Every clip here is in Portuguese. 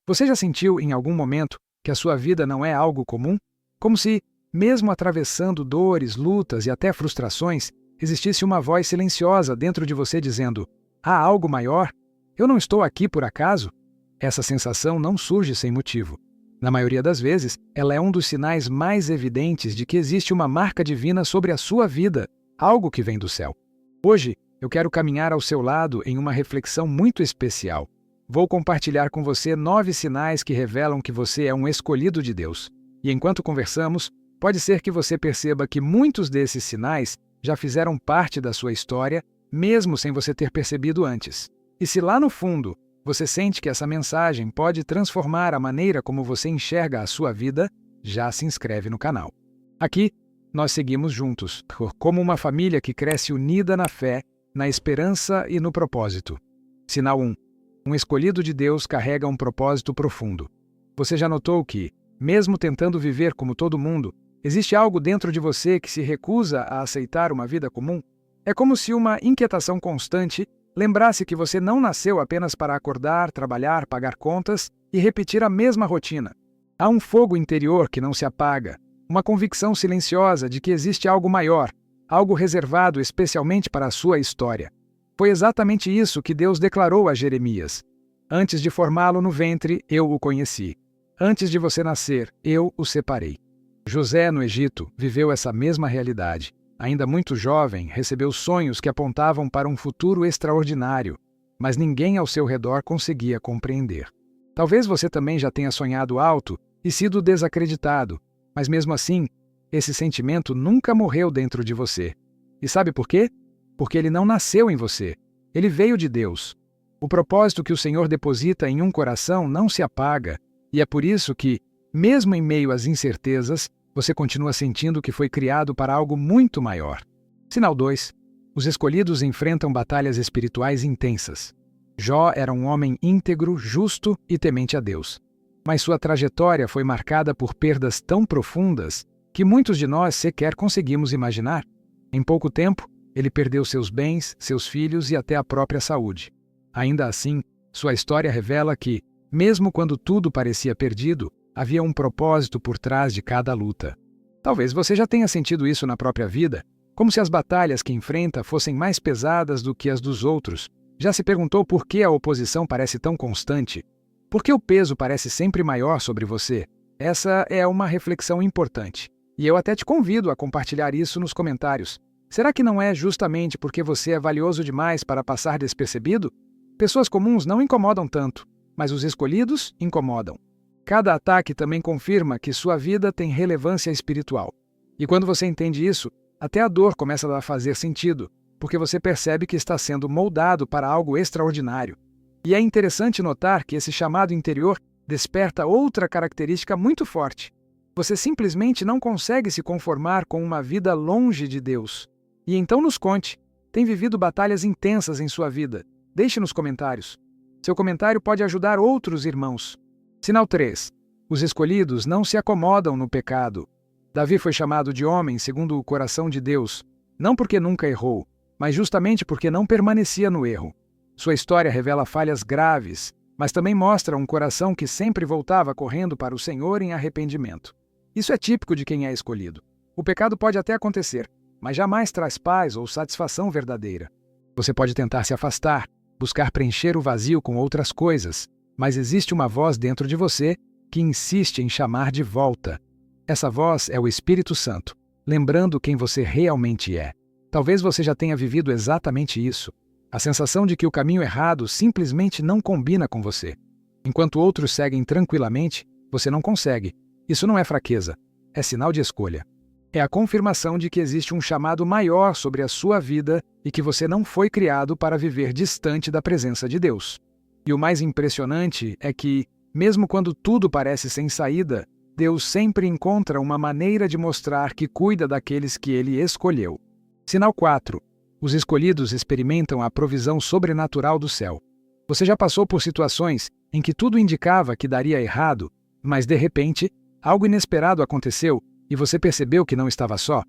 Você já sentiu em algum momento que a sua vida não é algo comum? Como se, mesmo atravessando dores, lutas e até frustrações, existisse uma voz silenciosa dentro de você dizendo: há algo maior? Eu não estou aqui por acaso? Essa sensação não surge sem motivo. Na maioria das vezes, ela é um dos sinais mais evidentes de que existe uma marca divina sobre a sua vida, algo que vem do céu. Hoje, eu quero caminhar ao seu lado em uma reflexão muito especial. Vou compartilhar com você 9 sinais que revelam que você é um escolhido de Deus. E enquanto conversamos, pode ser que você perceba que muitos desses sinais já fizeram parte da sua história, mesmo sem você ter percebido antes. E se lá no fundo você sente que essa mensagem pode transformar a maneira como você enxerga a sua vida, já se inscreve no canal. Aqui, nós seguimos juntos, como uma família que cresce unida na fé, na esperança e no propósito. Sinal 1. Um escolhido de Deus carrega um propósito profundo. Você já notou que, mesmo tentando viver como todo mundo, existe algo dentro de você que se recusa a aceitar uma vida comum? É como se uma inquietação constante lembrasse que você não nasceu apenas para acordar, trabalhar, pagar contas e repetir a mesma rotina. Há um fogo interior que não se apaga, uma convicção silenciosa de que existe algo maior, algo reservado especialmente para a sua história. Foi exatamente isso que Deus declarou a Jeremias. Antes de formá-lo no ventre, eu o conheci. Antes de você nascer, eu o separei. José, no Egito, viveu essa mesma realidade. Ainda muito jovem, recebeu sonhos que apontavam para um futuro extraordinário, mas ninguém ao seu redor conseguia compreender. Talvez você também já tenha sonhado alto e sido desacreditado, mas mesmo assim, esse sentimento nunca morreu dentro de você. E sabe por quê? Porque ele não nasceu em você. Ele veio de Deus. O propósito que o Senhor deposita em um coração não se apaga, e é por isso que, mesmo em meio às incertezas, você continua sentindo que foi criado para algo muito maior. Sinal 2. Os escolhidos enfrentam batalhas espirituais intensas. Jó era um homem íntegro, justo e temente a Deus. Mas sua trajetória foi marcada por perdas tão profundas que muitos de nós sequer conseguimos imaginar. Em pouco tempo, ele perdeu seus bens, seus filhos e até a própria saúde. Ainda assim, sua história revela que, mesmo quando tudo parecia perdido, havia um propósito por trás de cada luta. Talvez você já tenha sentido isso na própria vida, como se as batalhas que enfrenta fossem mais pesadas do que as dos outros. Já se perguntou por que a oposição parece tão constante? Por que o peso parece sempre maior sobre você? Essa é uma reflexão importante. E eu até te convido a compartilhar isso nos comentários. Será que não é justamente porque você é valioso demais para passar despercebido? Pessoas comuns não incomodam tanto, mas os escolhidos incomodam. Cada ataque também confirma que sua vida tem relevância espiritual. E quando você entende isso, até a dor começa a fazer sentido, porque você percebe que está sendo moldado para algo extraordinário. E é interessante notar que esse chamado interior desperta outra característica muito forte. Você simplesmente não consegue se conformar com uma vida longe de Deus. E então nos conte, tem vivido batalhas intensas em sua vida? Deixe nos comentários. Seu comentário pode ajudar outros irmãos. Sinal 3. Os escolhidos não se acomodam no pecado. Davi foi chamado de homem segundo o coração de Deus, não porque nunca errou, mas justamente porque não permanecia no erro. Sua história revela falhas graves, mas também mostra um coração que sempre voltava correndo para o Senhor em arrependimento. Isso é típico de quem é escolhido. O pecado pode até acontecer, mas jamais traz paz ou satisfação verdadeira. Você pode tentar se afastar, buscar preencher o vazio com outras coisas, mas existe uma voz dentro de você que insiste em chamar de volta. Essa voz é o Espírito Santo, lembrando quem você realmente é. Talvez você já tenha vivido exatamente isso. A sensação de que o caminho errado simplesmente não combina com você. Enquanto outros seguem tranquilamente, você não consegue. Isso não é fraqueza, é sinal de escolha. É a confirmação de que existe um chamado maior sobre a sua vida e que você não foi criado para viver distante da presença de Deus. E o mais impressionante é que, mesmo quando tudo parece sem saída, Deus sempre encontra uma maneira de mostrar que cuida daqueles que Ele escolheu. Sinal 4. Os escolhidos experimentam a provisão sobrenatural do céu. Você já passou por situações em que tudo indicava que daria errado, mas de repente, algo inesperado aconteceu e você percebeu que não estava só?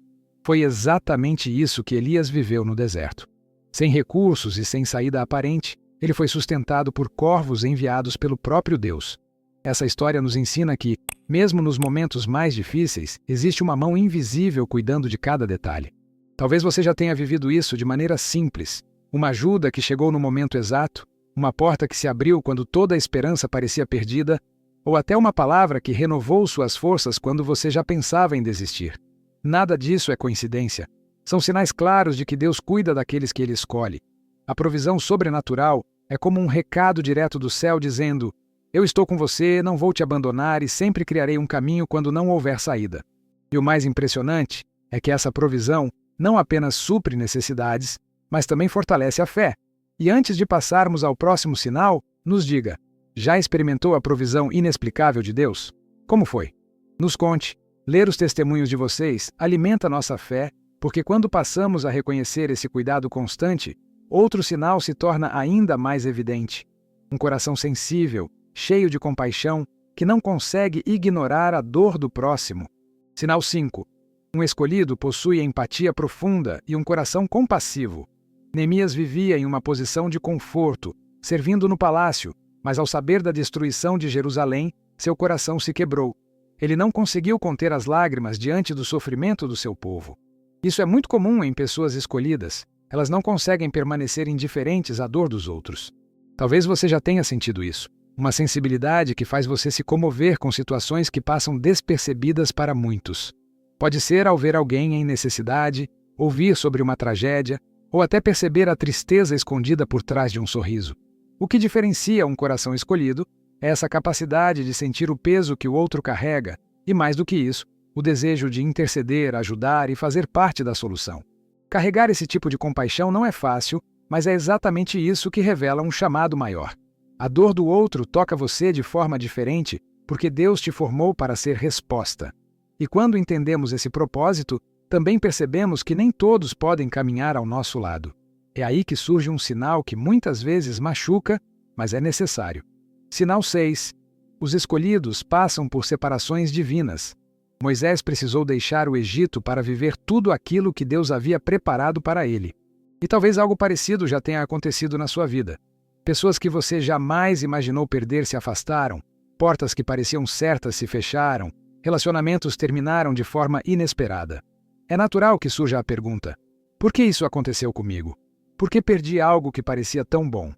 Foi exatamente isso que Elias viveu no deserto. Sem recursos e sem saída aparente, ele foi sustentado por corvos enviados pelo próprio Deus. Essa história nos ensina que, mesmo nos momentos mais difíceis, existe uma mão invisível cuidando de cada detalhe. Talvez você já tenha vivido isso de maneira simples. Uma ajuda que chegou no momento exato, uma porta que se abriu quando toda a esperança parecia perdida, ou até uma palavra que renovou suas forças quando você já pensava em desistir. Nada disso é coincidência. São sinais claros de que Deus cuida daqueles que Ele escolhe. A provisão sobrenatural é como um recado direto do céu dizendo: eu estou com você, não vou te abandonar e sempre criarei um caminho quando não houver saída. E o mais impressionante é que essa provisão não apenas supre necessidades, mas também fortalece a fé. E antes de passarmos ao próximo sinal, nos diga: já experimentou a provisão inexplicável de Deus? Como foi? Nos conte. Ler os testemunhos de vocês alimenta nossa fé, porque quando passamos a reconhecer esse cuidado constante, outro sinal se torna ainda mais evidente. Um coração sensível, cheio de compaixão, que não consegue ignorar a dor do próximo. Sinal 5. Um escolhido possui empatia profunda e um coração compassivo. Neemias vivia em uma posição de conforto, servindo no palácio, mas ao saber da destruição de Jerusalém, seu coração se quebrou. Ele não conseguiu conter as lágrimas diante do sofrimento do seu povo. Isso é muito comum em pessoas escolhidas. Elas não conseguem permanecer indiferentes à dor dos outros. Talvez você já tenha sentido isso. Uma sensibilidade que faz você se comover com situações que passam despercebidas para muitos. Pode ser ao ver alguém em necessidade, ouvir sobre uma tragédia, ou até perceber a tristeza escondida por trás de um sorriso. O que diferencia um coração escolhido é essa capacidade de sentir o peso que o outro carrega e, mais do que isso, o desejo de interceder, ajudar e fazer parte da solução. Carregar esse tipo de compaixão não é fácil, mas é exatamente isso que revela um chamado maior. A dor do outro toca você de forma diferente porque Deus te formou para ser resposta. E quando entendemos esse propósito, também percebemos que nem todos podem caminhar ao nosso lado. É aí que surge um sinal que muitas vezes machuca, mas é necessário. Sinal 6. Os escolhidos passam por separações divinas. Moisés precisou deixar o Egito para viver tudo aquilo que Deus havia preparado para ele. E talvez algo parecido já tenha acontecido na sua vida. Pessoas que você jamais imaginou perder se afastaram, portas que pareciam certas se fecharam, relacionamentos terminaram de forma inesperada. É natural que surja a pergunta: por que isso aconteceu comigo? Por que perdi algo que parecia tão bom?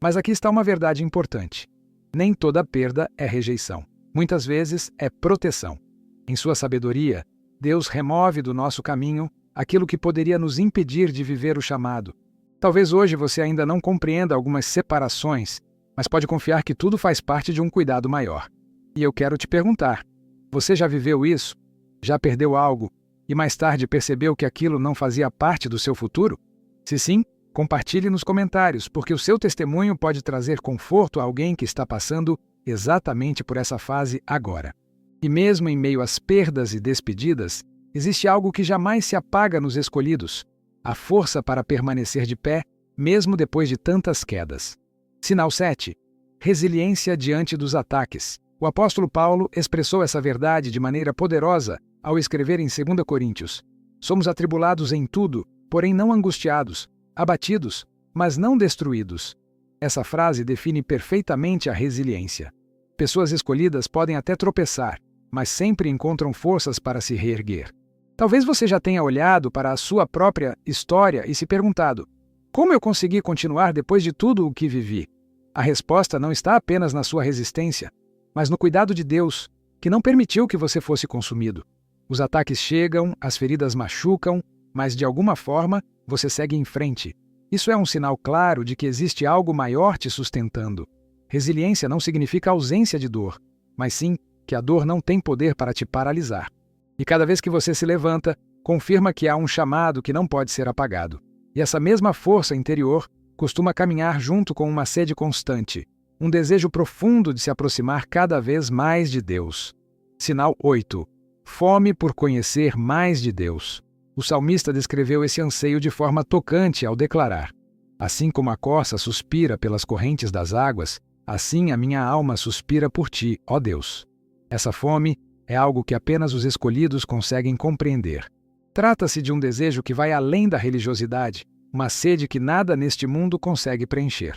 Mas aqui está uma verdade importante. Nem toda perda é rejeição. Muitas vezes é proteção. Em sua sabedoria, Deus remove do nosso caminho aquilo que poderia nos impedir de viver o chamado. Talvez hoje você ainda não compreenda algumas separações, mas pode confiar que tudo faz parte de um cuidado maior. E eu quero te perguntar: você já viveu isso? Já perdeu algo e mais tarde percebeu que aquilo não fazia parte do seu futuro? Se sim, compartilhe nos comentários, porque o seu testemunho pode trazer conforto a alguém que está passando exatamente por essa fase agora. E mesmo em meio às perdas e despedidas, existe algo que jamais se apaga nos escolhidos: a força para permanecer de pé, mesmo depois de tantas quedas. Sinal 7. Resiliência diante dos ataques. O apóstolo Paulo expressou essa verdade de maneira poderosa ao escrever em 2 Coríntios: somos atribulados em tudo, porém não angustiados, abatidos, mas não destruídos. Essa frase define perfeitamente a resiliência. Pessoas escolhidas podem até tropeçar, mas sempre encontram forças para se reerguer. Talvez você já tenha olhado para a sua própria história e se perguntado: como eu consegui continuar depois de tudo o que vivi? A resposta não está apenas na sua resistência, mas no cuidado de Deus, que não permitiu que você fosse consumido. Os ataques chegam, as feridas machucam, mas de alguma forma você segue em frente. Isso é um sinal claro de que existe algo maior te sustentando. Resiliência não significa ausência de dor, mas sim que a dor não tem poder para te paralisar. E cada vez que você se levanta, confirma que há um chamado que não pode ser apagado. E essa mesma força interior costuma caminhar junto com uma sede constante, um desejo profundo de se aproximar cada vez mais de Deus. Sinal 8. Fome por conhecer mais de Deus. O salmista descreveu esse anseio de forma tocante ao declarar: assim como a corça suspira pelas correntes das águas, assim a minha alma suspira por ti, ó Deus. Essa fome é algo que apenas os escolhidos conseguem compreender. Trata-se de um desejo que vai além da religiosidade, uma sede que nada neste mundo consegue preencher.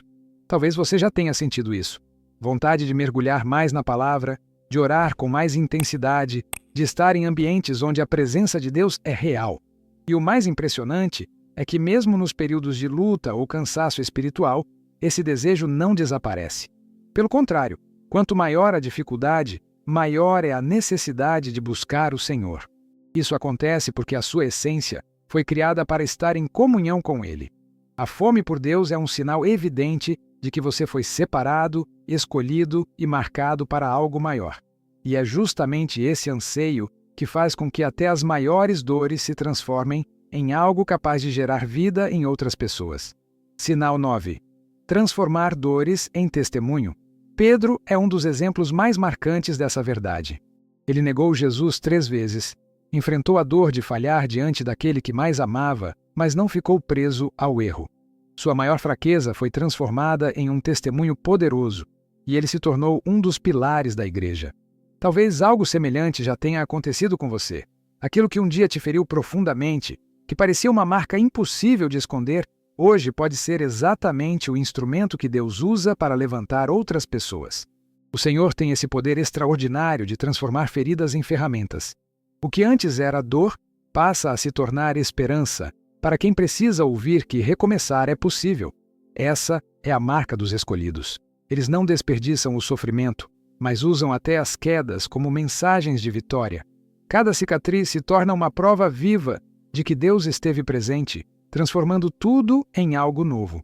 Talvez você já tenha sentido isso. vontade de mergulhar mais na palavra, de orar com mais intensidade, de estar em ambientes onde a presença de Deus é real. E o mais impressionante é que mesmo nos períodos de luta ou cansaço espiritual, esse desejo não desaparece. Pelo contrário, quanto maior a dificuldade, maior é a necessidade de buscar o Senhor. Isso acontece porque a sua essência foi criada para estar em comunhão com Ele. A fome por Deus é um sinal evidente de que você foi separado, escolhido e marcado para algo maior. E é justamente esse anseio que faz com que até as maiores dores se transformem em algo capaz de gerar vida em outras pessoas. Sinal 9. Transformar dores em testemunho. Pedro é um dos exemplos mais marcantes dessa verdade. Ele negou Jesus 3 vezes, enfrentou a dor de falhar diante daquele que mais amava, mas não ficou preso ao erro. Sua maior fraqueza foi transformada em um testemunho poderoso, e ele se tornou um dos pilares da igreja. Talvez algo semelhante já tenha acontecido com você. Aquilo que um dia te feriu profundamente, que parecia uma marca impossível de esconder, hoje pode ser exatamente o instrumento que Deus usa para levantar outras pessoas. O Senhor tem esse poder extraordinário de transformar feridas em ferramentas. O que antes era dor passa a se tornar esperança para quem precisa ouvir que recomeçar é possível. Essa é a marca dos escolhidos. Eles não desperdiçam o sofrimento, mas usam até as quedas como mensagens de vitória. Cada cicatriz se torna uma prova viva de que Deus esteve presente, transformando tudo em algo novo.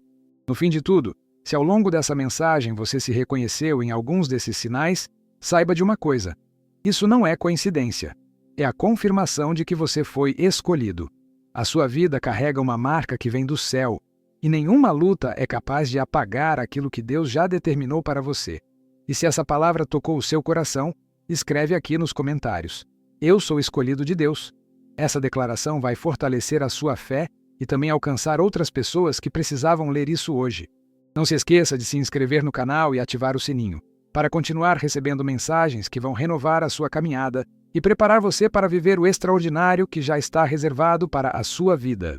No fim de tudo, se ao longo dessa mensagem você se reconheceu em alguns desses sinais, saiba de uma coisa: isso não é coincidência. É a confirmação de que você foi escolhido. A sua vida carrega uma marca que vem do céu, e nenhuma luta é capaz de apagar aquilo que Deus já determinou para você. E se essa palavra tocou o seu coração, escreve aqui nos comentários: Eu sou escolhido de Deus. Essa declaração vai fortalecer a sua fé e também alcançar outras pessoas que precisavam ler isso hoje. Não se esqueça de se inscrever no canal e ativar o sininho, para continuar recebendo mensagens que vão renovar a sua caminhada e preparar você para viver o extraordinário que já está reservado para a sua vida.